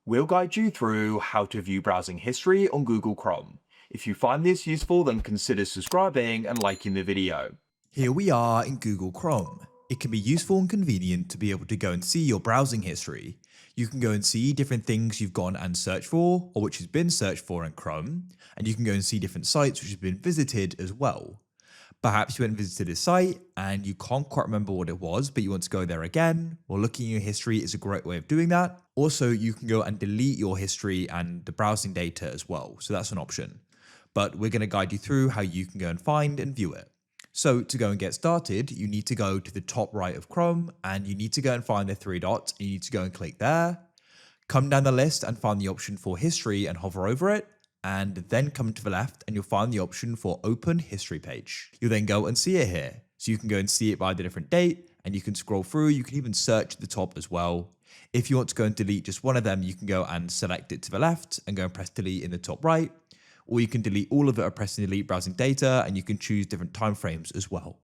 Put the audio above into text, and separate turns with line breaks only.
we'll guide you through how to view browsing history on Google Chrome. If you find this useful, then consider subscribing and liking the video.
Here we are in Google Chrome. It can be useful and convenient to be able to go and see your browsing history. You can go and see different things you've gone and searched for, or which has been searched for in Chrome, and you can go and see different sites which have been visited as well. Perhaps you went and visited a site and you can't quite remember what it was, but you want to go there again. Well, looking at your history is a great way of doing that. Also, you can go and delete your history and the browsing data as well, so that's an option. But we're going to guide you through how you can go and find and view it. So to go and get started, you need to go to the top right of Chrome and you need to go and find the three dots. You need to go and click there, come down the list and find the option for history and hover over it, and then come to the left and you'll find the option for open history page. You'll then go and see it here. So you can go and see it by the different date and you can scroll through. You can even search at the top as well. If you want to go and delete just one of them, you can go and select it to the left and go and press delete in the top right. Or you can delete all of it or press delete browsing data, and you can choose different timeframes as well.